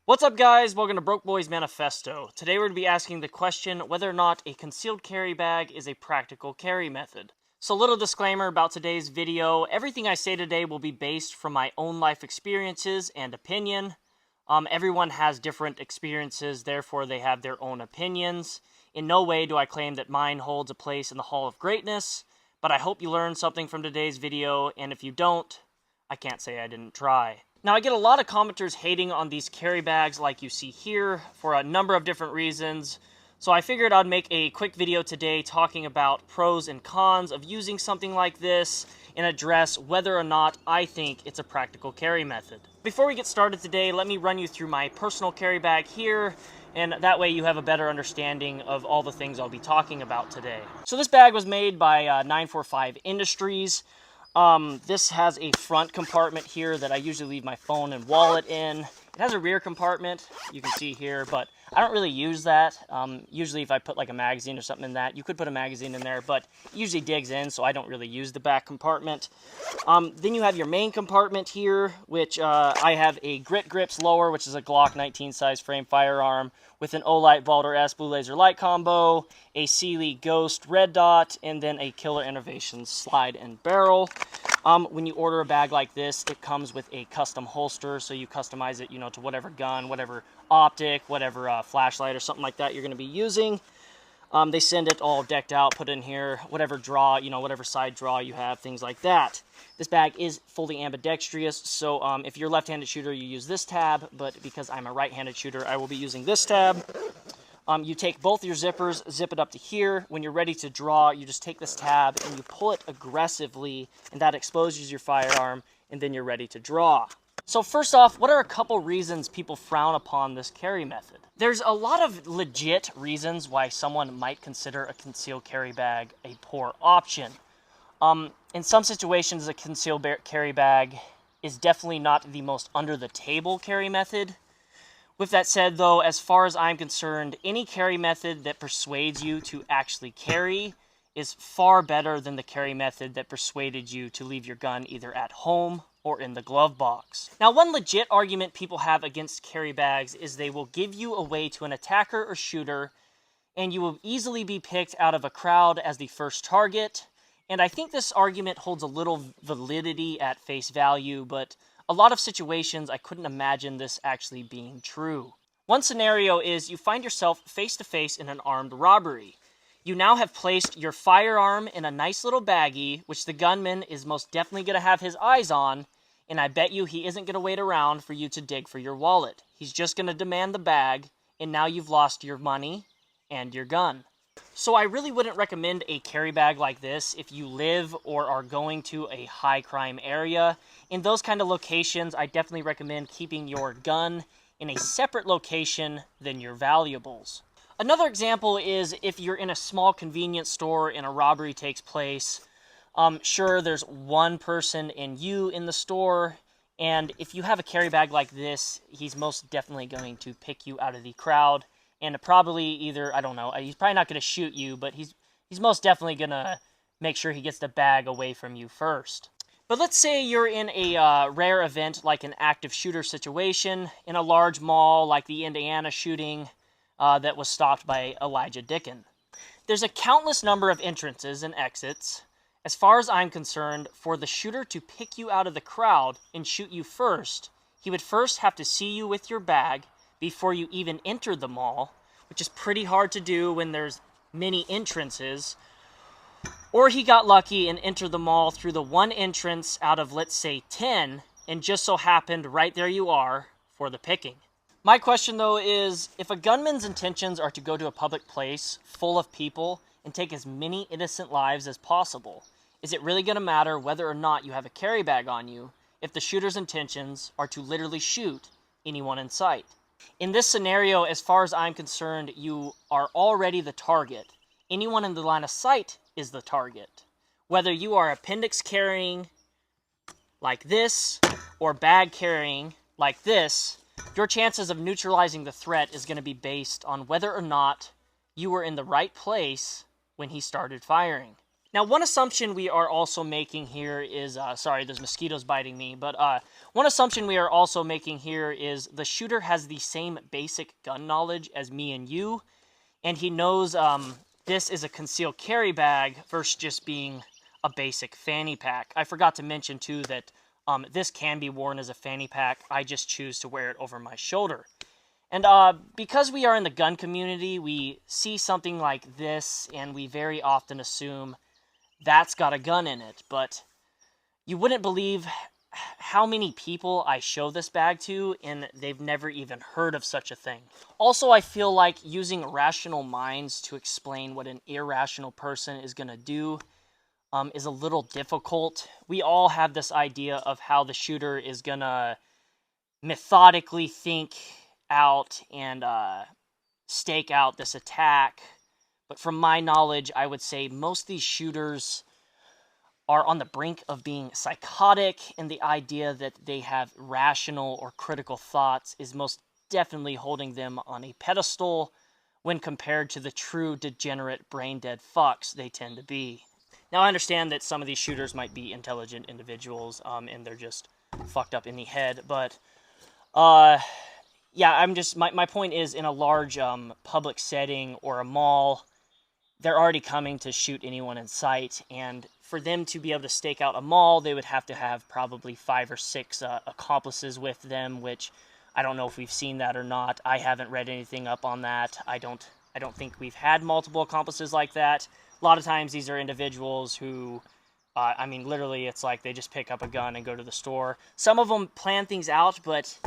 What's up, guys? Welcome to Broke Boys Manifesto. Today we're going to be asking the question whether or not a concealed carry bag is a practical carry method. So, little disclaimer about today's video. Everything I say today will be based from my own life experiences and opinion. Everyone has different experiences, therefore they have their own opinions. In no way do I claim that mine holds a place in the Hall of Greatness, but I hope you learned something from today's video, and if you don't, I can't say I didn't try. Now, I get a lot of commenters hating on these carry bags like you see here for a number of different reasons. So I figured I'd make a quick video today talking about pros and cons of using something like this and address whether or not I think it's a practical carry method. Before we get started today, let me run you through my personal carry bag here, and that way you have a better understanding of all the things I'll be talking about today. So this bag was made by 945 Industries. This has a front compartment here that I usually leave my phone and wallet in. It has a rear compartment, you can see here, but I don't really use that. Usually if I put like a magazine or something in that, you could put a magazine in there, but it usually digs in, so I don't really use the back compartment. Then you have your main compartment here, which I have a Grit Grips lower, which is a Glock 19 size frame firearm with an Olight Valder S Blue Laser Light combo, a Sealy Ghost Red Dot, and then a Killer Innovations slide and barrel. When you order a bag like this, it comes with a custom holster, so you customize it, to whatever gun, whatever optic, whatever flashlight or something like that you're going to be using. They send it all decked out, put in here, whatever draw, whatever side draw you have, things like that. This bag is fully ambidextrous, so if you're a left-handed shooter, you use this tab, but because I'm a right-handed shooter, I will be using this tab. You take both your zippers, zip it up to here. When you're ready to draw, you just take this tab and you pull it aggressively, and that exposes your firearm, and then you're ready to draw. So first off, what are a couple reasons people frown upon this carry method? There's a lot of legit reasons why someone might consider a concealed carry bag a poor option. In some situations, a concealed carry bag is definitely not the most under-the-table carry method. With that said, though, as far as I'm concerned, any carry method that persuades you to actually carry is far better than the carry method that persuaded you to leave your gun either at home or in the glove box. Now, one legit argument people have against carry bags is they will give you away to an attacker or shooter, and you will easily be picked out of a crowd as the first target. And I think this argument holds a little validity at face value, but a lot of situations I couldn't imagine this actually being true. One scenario is you find yourself face to face in an armed robbery. You now have placed your firearm in a nice little baggie, which the gunman is most definitely going to have his eyes on, and I bet you he isn't going to wait around for you to dig for your wallet. He's just going to demand the bag, and now you've lost your money and your gun. So I really wouldn't recommend a carry bag like this if you live or are going to a high crime area. In those kind of locations, I definitely recommend keeping your gun in a separate location than your valuables. Another example is if you're in a small convenience store and a robbery takes place. Sure, there's one person and you in the store, and if you have a carry bag like this, he's most definitely going to pick you out of the crowd. And probably either, I don't know, he's probably not going to shoot you, but he's most definitely going to make sure he gets the bag away from you first. But let's say you're in a rare event like an active shooter situation in a large mall like the Indiana shooting that was stopped by Elijah Dicken. There's a countless number of entrances and exits. As far as I'm concerned, for the shooter to pick you out of the crowd and shoot you first, he would first have to see you with your bag before you even enter the mall, which is pretty hard to do when there's many entrances. Or he got lucky and entered the mall through the one entrance out of, let's say, 10, and just so happened right there you are for the picking. My question, though, is if a gunman's intentions are to go to a public place full of people and take as many innocent lives as possible, is it really going to matter whether or not you have a carry bag on you if the shooter's intentions are to literally shoot anyone in sight? In this scenario, as far as I'm concerned, you are already the target. Anyone in the line of sight is the target. Whether you are appendix carrying like this or bag carrying like this, your chances of neutralizing the threat is going to be based on whether or not you were in the right place when he started firing. Now, one assumption we are also making here is, sorry, there's mosquitoes biting me, but one assumption we are also making here is the shooter has the same basic gun knowledge as me and you, and he knows this is a concealed carry bag versus just being a basic fanny pack. I forgot to mention, too, that this can be worn as a fanny pack. I just choose to wear it over my shoulder. And because we are in the gun community, we see something like this, and we very often assume that's got a gun in it. But you wouldn't believe how many people I show this bag to, and they've never even heard of such a thing. Also, I feel like using rational minds to explain what an irrational person is going to do is a little difficult. We all have this idea of how the shooter is going to methodically think out and stake out this attack. But from my knowledge, I would say most of these shooters are on the brink of being psychotic, and the idea that they have rational or critical thoughts is most definitely holding them on a pedestal when compared to the true degenerate brain-dead fucks they tend to be. Now, I understand that some of these shooters might be intelligent individuals, and they're just fucked up in the head, but yeah, I'm just, my point is, in a large public setting or a mall, they're already coming to shoot anyone in sight, and for them to be able to stake out a mall, they would have to have probably 5 or 6 accomplices with them, which I don't know if we've seen that or not. I haven't read anything up on that. I don't think we've had multiple accomplices like that. A lot of times these are individuals who, I mean, literally, it's like they just pick up a gun and go to the store. Some of them plan things out, but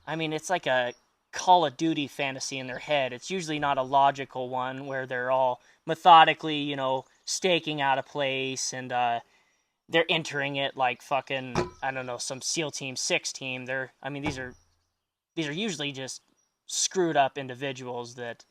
I mean, it's like a Call of Duty fantasy in their head. It's usually not a logical one where they're all methodically, you know, staking out a place, and they're entering it like fucking, I don't know, some SEAL Team 6 team. I mean, these are usually just screwed up individuals that,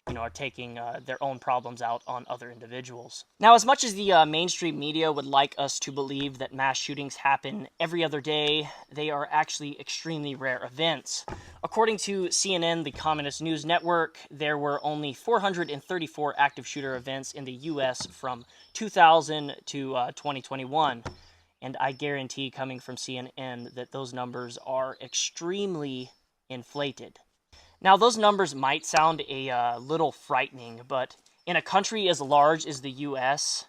you know, are taking their own problems out on other individuals. Now, as much as the mainstream media would like us to believe that mass shootings happen every other day, they are actually extremely rare events. According to CNN, the Communist News Network, there were only 434 active shooter events in the U.S. from 2000 to 2021. And I guarantee, coming from CNN, that those numbers are extremely inflated. Now, those numbers might sound a little frightening, but in a country as large as the U.S.,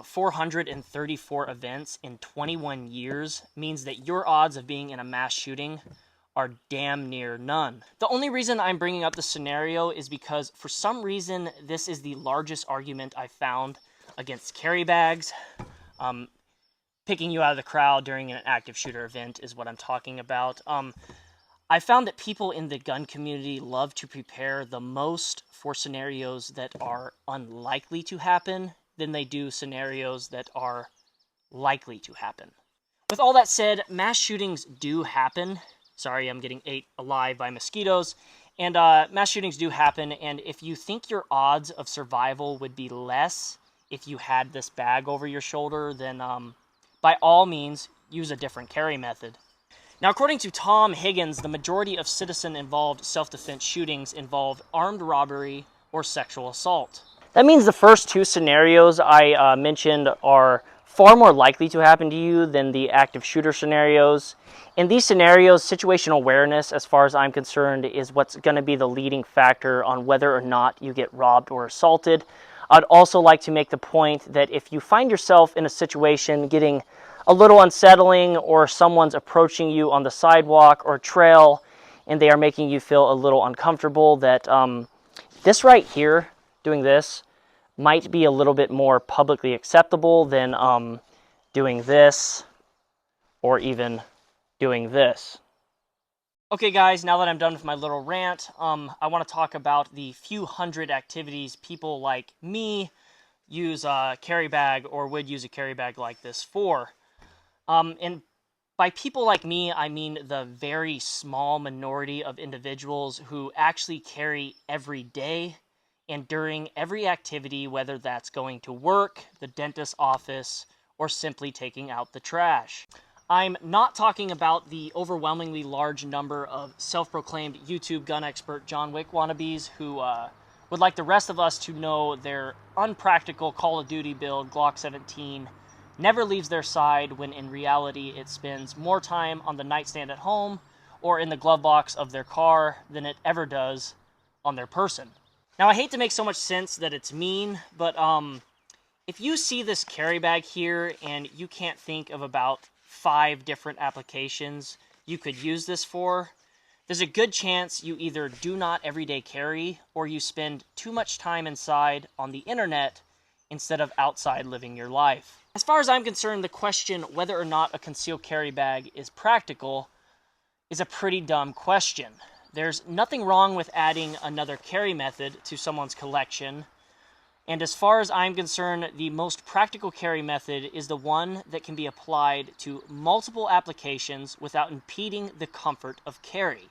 434 events in 21 years means that your odds of being in a mass shooting are damn near none. The only reason I'm bringing up this scenario is because, for some reason, this is the largest argument I've found against carry bags. Picking you out of the crowd during an active shooter event is what I'm talking about. I found that people in the gun community love to prepare the most for scenarios that are unlikely to happen than they do scenarios that are likely to happen. With all that said, mass shootings do happen. Sorry, I'm getting ate alive by mosquitoes. And mass shootings do happen, and if you think your odds of survival would be less if you had this bag over your shoulder, then by all means, use a different carry method. Now, according to Tom Higgins, the majority of citizen-involved self-defense shootings involve armed robbery or sexual assault. That means the first 2 scenarios I mentioned are far more likely to happen to you than the active shooter scenarios. In these scenarios, situational awareness, as far as I'm concerned, is what's going to be the leading factor on whether or not you get robbed or assaulted. I'd also like to make the point that if you find yourself in a situation getting a little unsettling, or someone's approaching you on the sidewalk or trail and they are making you feel a little uncomfortable, that this right here, doing this, might be a little bit more publicly acceptable than doing this or even doing this. Okay guys, now that I'm done with my little rant, I want to talk about the few hundred activities people like me use a carry bag or would use a carry bag like this for. And by people like me, I mean the very small minority of individuals who actually carry every day and during every activity, whether that's going to work, the dentist's office, or simply taking out the trash. I'm not talking about the overwhelmingly large number of self-proclaimed YouTube gun expert John Wick wannabes who would like the rest of us to know their unpractical Call of Duty build, Glock 17, never leaves their side when in reality it spends more time on the nightstand at home or in the glove box of their car than it ever does on their person. Now, I hate to make so much sense that it's mean, but if you see this carry bag here and you can't think of about 5 different applications you could use this for, there's a good chance you either do not everyday carry or you spend too much time inside on the internet instead of outside living your life. As far as I'm concerned, the question whether or not a concealed carry bag is practical is a pretty dumb question. There's nothing wrong with adding another carry method to someone's collection, and as far as I'm concerned, the most practical carry method is the one that can be applied to multiple applications without impeding the comfort of carry.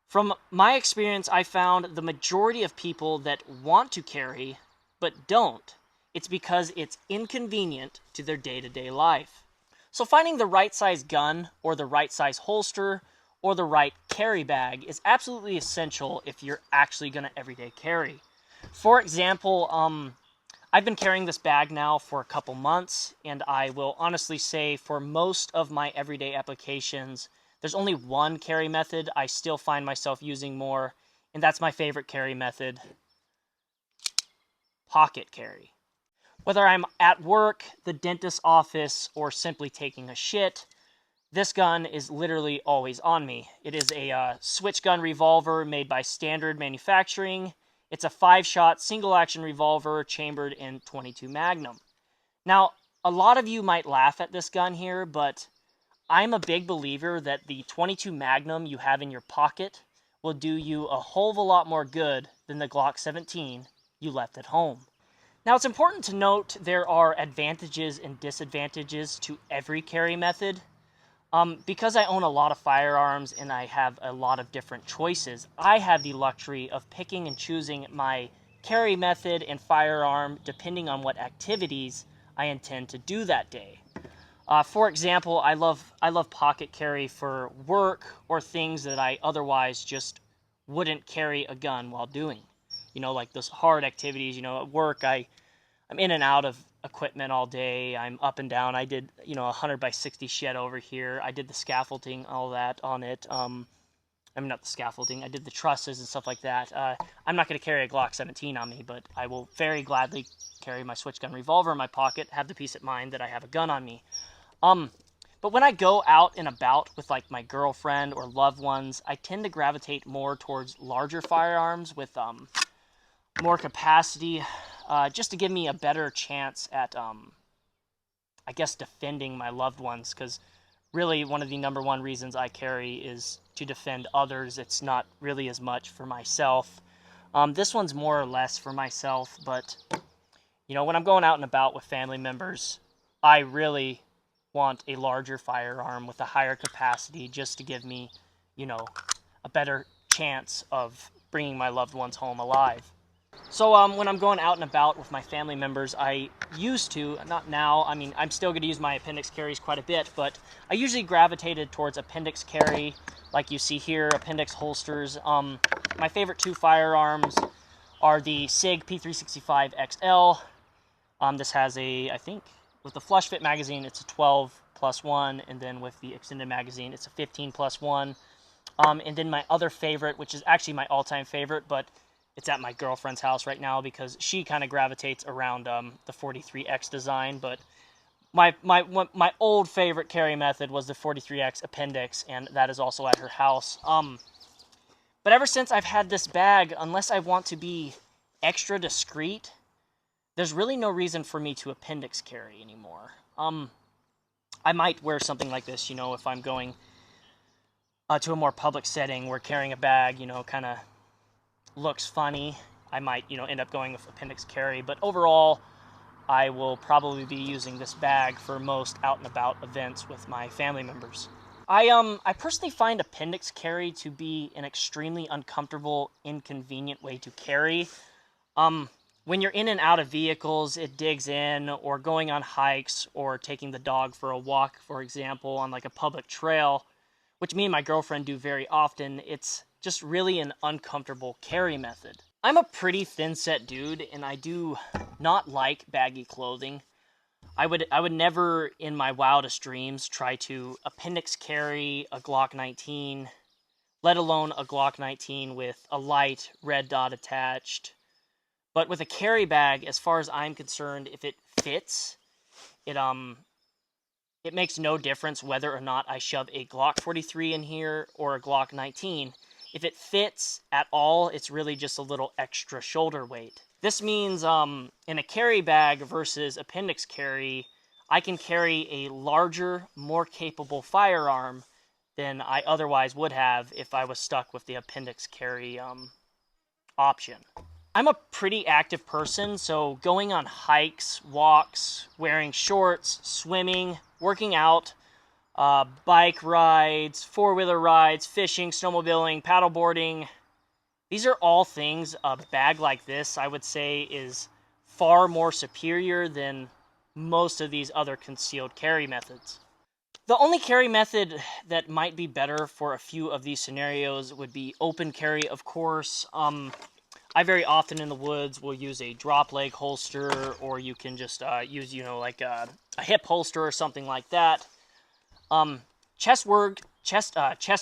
From my experience, I found the majority of people that want to carry but don't, it's because it's inconvenient to their day-to-day life. So finding the right size gun or the right size holster or the right carry bag is absolutely essential if you're actually going to everyday carry. For example, I've been carrying this bag now for a couple months, and I will honestly say for most of my everyday applications, there's only one carry method I still find myself using more, and that's my favorite carry method, pocket carry. Whether I'm at work, the dentist's office, or simply taking a shit, this gun is literally always on me. It is a switch gun revolver made by Standard Manufacturing. It's a 5-shot single-action revolver chambered in .22 Magnum. Now, a lot of you might laugh at this gun here, but I'm a big believer that the .22 Magnum you have in your pocket will do you a whole lot more good than the Glock 17 you left at home. Now, it's important to note there are advantages and disadvantages to every carry method. Because I own a lot of firearms and I have a lot of different choices, I have the luxury of picking and choosing my carry method and firearm depending on what activities I intend to do that day. For example, I love pocket carry for work or things that I otherwise just wouldn't carry a gun while doing. You know, like those hard activities. You know, at work I'm in and out of equipment all day. I'm up and down. I did, 100 by 60 shed over here. I did the scaffolding, all that on it. Not the scaffolding. I did the trusses and stuff like that. I'm not going to carry a Glock 17 on me, but I will very gladly carry my switch gun revolver in my pocket, have the peace of mind that I have a gun on me. But when I go out and about with like my girlfriend or loved ones, I tend to gravitate more towards larger firearms with more capacity, just to give me a better chance at, I guess, defending my loved ones, because really one of the number one reasons I carry is to defend others. It's not really as much for myself. This one's more or less for myself, but, when I'm going out and about with family members, I really want a larger firearm with a higher capacity just to give me, a better chance of bringing my loved ones home alive. So when I'm going out and about with my family members, I used to, not now, I'm still going to use my appendix carries quite a bit, but I usually gravitated towards appendix carry, like you see here, appendix holsters. My favorite 2 firearms are the SIG P365 XL. This has I think, with the flush fit magazine, it's a 12+1, and then with the extended magazine, it's a 15+1. And then my other favorite, which is actually my all-time favorite, but it's at my girlfriend's house right now because she kind of gravitates around the 43X design. But my old favorite carry method was the 43X appendix, and that is also at her house. But ever since I've had this bag, unless I want to be extra discreet, there's really no reason for me to appendix carry anymore. I might wear something like this, if I'm going to a more public setting where carrying a bag, kind of looks funny. I might, end up going with appendix carry, but overall, I will probably be using this bag for most out and about events with my family members. I personally find appendix carry to be an extremely uncomfortable, inconvenient way to carry. When you're in and out of vehicles, it digs in, or going on hikes, or taking the dog for a walk, for example, on like a public trail, which me and my girlfriend do very often, it's just really an uncomfortable carry method. I'm a pretty thin set dude, and I do not like baggy clothing. I would never in my wildest dreams try to appendix carry a Glock 19, let alone a Glock 19 with a light red dot attached. But with a carry bag, as far as I'm concerned, if it fits, it it makes no difference whether or not I shove a Glock 43 in here or a Glock 19. If it fits at all, it's really just a little extra shoulder weight. This means in a carry bag versus appendix carry, I can carry a larger, more capable firearm than I otherwise would have if I was stuck with the appendix carry option. I'm a pretty active person, so going on hikes, walks, wearing shorts, swimming, working out, bike rides, four-wheeler rides, fishing, snowmobiling, paddleboarding, these are all things a bag like this, I would say, is far more superior than most of these other concealed carry methods. The only carry method that might be better for a few of these scenarios would be open carry, of course. I very often in the woods will use a drop leg holster, or you can just use, like a hip holster or something like that. Chest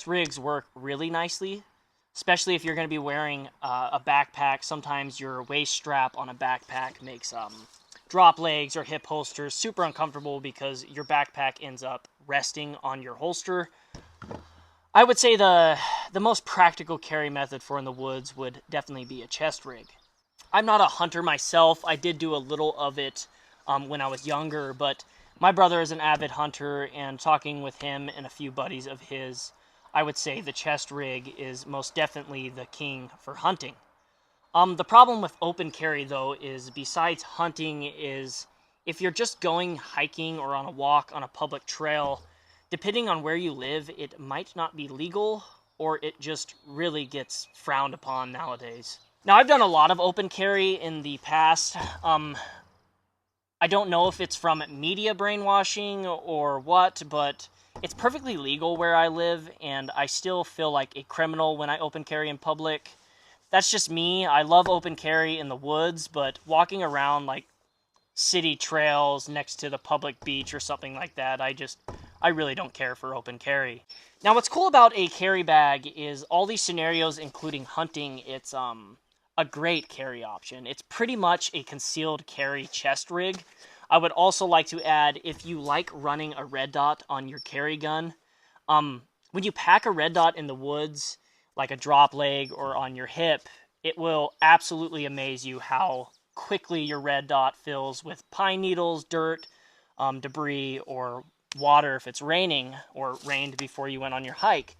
rigs work really nicely, especially if you're going to be wearing a backpack. Sometimes your waist strap on a backpack makes drop legs or hip holsters super uncomfortable because your backpack ends up resting on your holster. I would say the most practical carry method for in the woods would definitely be a chest rig. I'm not a hunter myself. I did do a little of it when I was younger, but my brother is an avid hunter, and talking with him and a few buddies of his, I would say the chest rig is most definitely the king for hunting. The problem with open carry, though, is besides hunting is if you're just going hiking or on a walk on a public trail, depending on where you live, it might not be legal, or it just really gets frowned upon nowadays. Now, I've done a lot of open carry in the past. I don't know if it's from media brainwashing or what, but it's perfectly legal where I live, and I still feel like a criminal when I open carry in public. That's just me. I love open carry in the woods, but walking around like city trails next to the public beach or something like that, I really don't care for open carry. Now, what's cool about a carry bag is all these scenarios, including hunting, it's a great carry option. It's pretty much a concealed carry chest rig. I would also like to add, if you like running a red dot on your carry gun, when you pack a red dot in the woods, like a drop leg or on your hip, it will absolutely amaze you how quickly your red dot fills with pine needles, dirt, debris, or water if it's raining or rained before you went on your hike.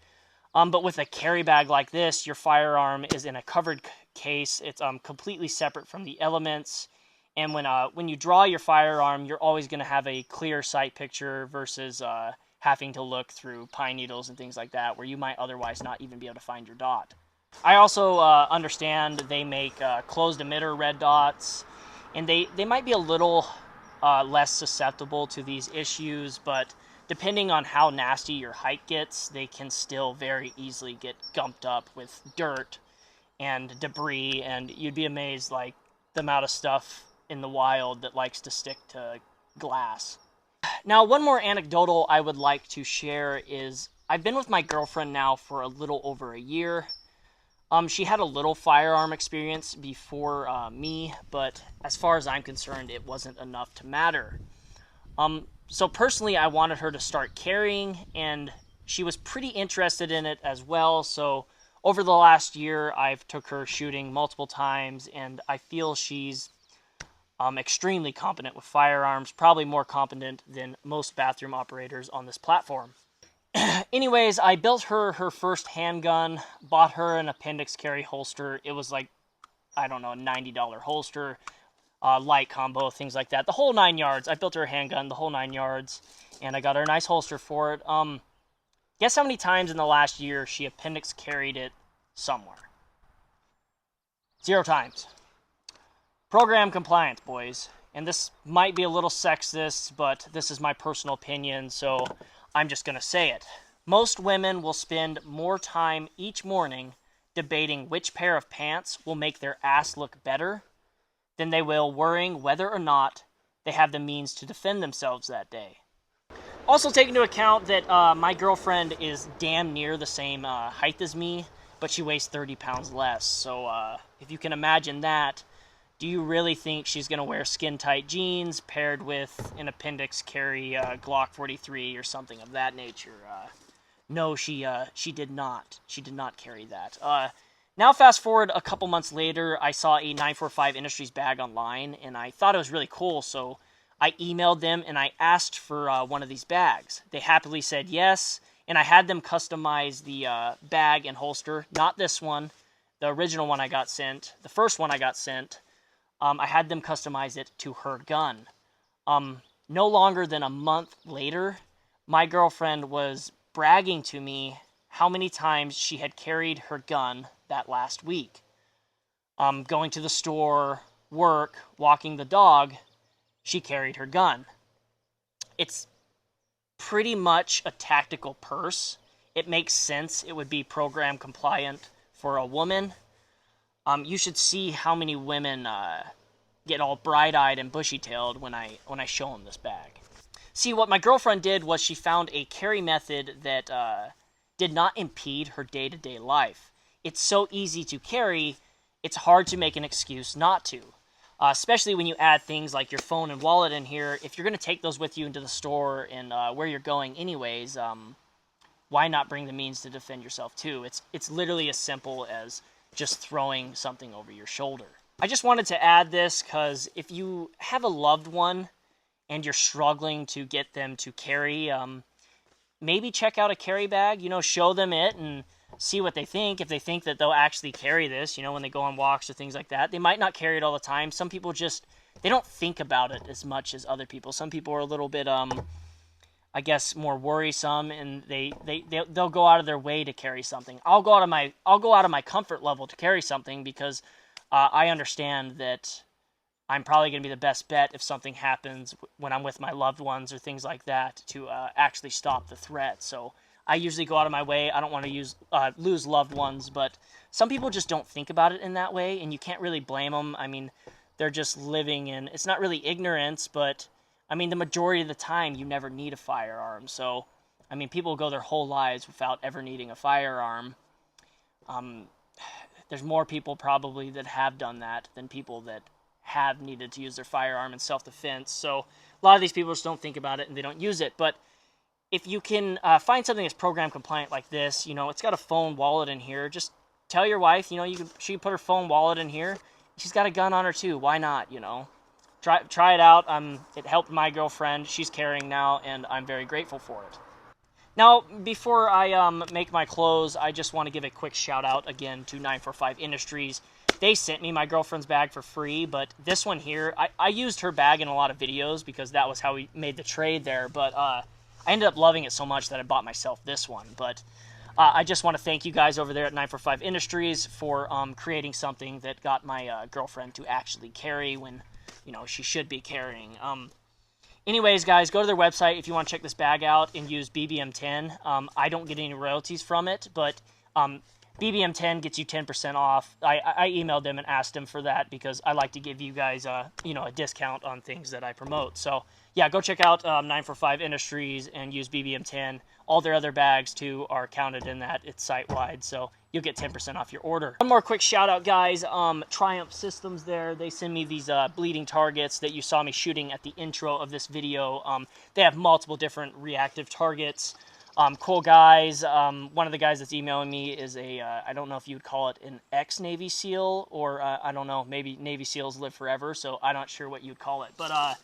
But with a carry bag like this, your firearm is in a covered case. It's completely separate from the elements. And when you draw your firearm, you're always going to have a clear sight picture versus having to look through pine needles and things like that, where you might otherwise not even be able to find your dot. I also understand they make closed emitter red dots, and they might be a little less susceptible to these issues, but depending on how nasty your hike gets, they can still very easily get gumped up with dirt and debris, and you'd be amazed like the amount of stuff in the wild that likes to stick to glass. Now, one more anecdotal I would like to share is I've been with my girlfriend now for a little over a year. She had a little firearm experience before me, but as far as I'm concerned, it wasn't enough to matter. So personally, I wanted her to start carrying, and she was pretty interested in it as well. So over the last year, I've took her shooting multiple times, and I feel she's extremely competent with firearms, probably more competent than most bathroom operators on this platform. Anyways, I built her first handgun, bought her an appendix carry holster. It was like, I don't know, a $90 holster, light combo, things like that. The whole 9 yards. I built her a handgun, the whole 9 yards, and I got her a nice holster for it. Guess how many times in the last year she appendix carried it somewhere? 0 times. Program compliance, boys. And this might be a little sexist, but this is my personal opinion, so I'm just going to say it. Most women will spend more time each morning debating which pair of pants will make their ass look better than they will worrying whether or not they have the means to defend themselves that day. Also take into account that my girlfriend is damn near the same height as me, but she weighs 30 pounds less. So if you can imagine that, do you really think she's going to wear skin-tight jeans paired with an appendix carry Glock 43 or something of that nature? No, she did not. She did not carry that. Now fast forward a couple months later, I saw a 945 Industries bag online, and I thought it was really cool, so I emailed them and I asked for one of these bags. They happily said yes, and I had them customize the bag and holster. Not this one, the original one I got sent, the first one I got sent. I had them customize it to her gun. No longer than a month later, my girlfriend was bragging to me how many times she had carried her gun that last week. Going to the store, work, walking the dog, she carried her gun. It's pretty much a tactical purse. It makes sense it would be program compliant for a woman. You should see how many women get all bright-eyed and bushy-tailed when I show them this bag. See, what my girlfriend did was she found a carry method that did not impede her day-to-day life. It's so easy to carry, it's hard to make an excuse not to. Especially when you add things like your phone and wallet in here. If you're going to take those with you into the store and where you're going anyways, why not bring the means to defend yourself too? It's literally as simple as just throwing something over your shoulder. I just wanted to add this because if you have a loved one and you're struggling to get them to carry, maybe check out a carry bag, show them it and see what they think. If they think that they'll actually carry this, when they go on walks or things like that. They might not carry it all the time. Some people they don't think about it as much as other people. Some people are a little bit, I guess, more worrisome, and they'll go out of their way to carry something. I'll go out of my comfort level to carry something because I understand that I'm probably going to be the best bet if something happens when I'm with my loved ones or things like that to actually stop the threat. So I usually go out of my way. I don't want to lose loved ones, but some people just don't think about it in that way, and you can't really blame them. I mean, they're just living in, it's not really ignorance, but I mean, the majority of the time you never need a firearm. So, I mean, people go their whole lives without ever needing a firearm. There's more people probably that have done that than people that have needed to use their firearm in self-defense. So a lot of these people just don't think about it and they don't use it. But if you can find something that's program compliant like this, it's got a phone wallet in here. Just tell your wife, she can put her phone wallet in here. She's got a gun on her too. Why not? Try it out. It helped my girlfriend. She's carrying now, and I'm very grateful for it. Now, before I make my close, I just want to give a quick shout out again to 945 Industries. They sent me my girlfriend's bag for free, but this one here, I used her bag in a lot of videos because that was how we made the trade there, but I ended up loving it so much that I bought myself this one. But I just want to thank you guys over there at 945 Industries for creating something that got my girlfriend to actually carry when, she should be carrying. Anyways, guys, go to their website if you want to check this bag out and use BBM10. I don't get any royalties from it, but BBM10 gets you 10% off. I emailed them and asked them for that because I like to give you guys a discount on things that I promote. So yeah, go check out 945 Industries and use BBM10. All their other bags too are counted in that. It's site-wide, so you'll get 10% off your order. One more quick shout out, guys. Triumph Systems there. They send me these bleeding targets that you saw me shooting at the intro of this video. They have multiple different reactive targets. Cool guys. One of the guys that's emailing me is I don't know if you would call it an ex-Navy SEAL, or I don't know, maybe Navy SEALs live forever, so I'm not sure what you'd call it. But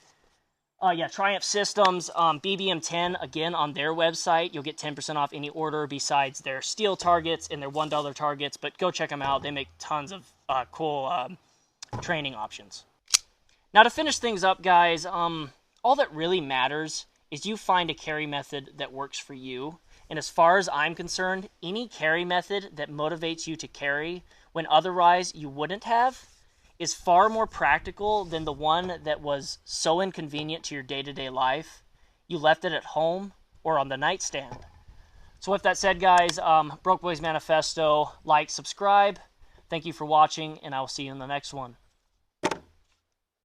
yeah, Triumph Systems, BBM10, again, on their website. You'll get 10% off any order besides their steel targets and their $1 targets, but go check them out. They make tons of cool training options. Now, to finish things up, guys, all that really matters is you find a carry method that works for you. And as far as I'm concerned, any carry method that motivates you to carry when otherwise you wouldn't have is far more practical than the one that was so inconvenient to your day-to-day life, you left it at home or on the nightstand. So with that said, guys, Broke Boys Manifesto, like, subscribe. Thank you for watching, and I will see you in the next one.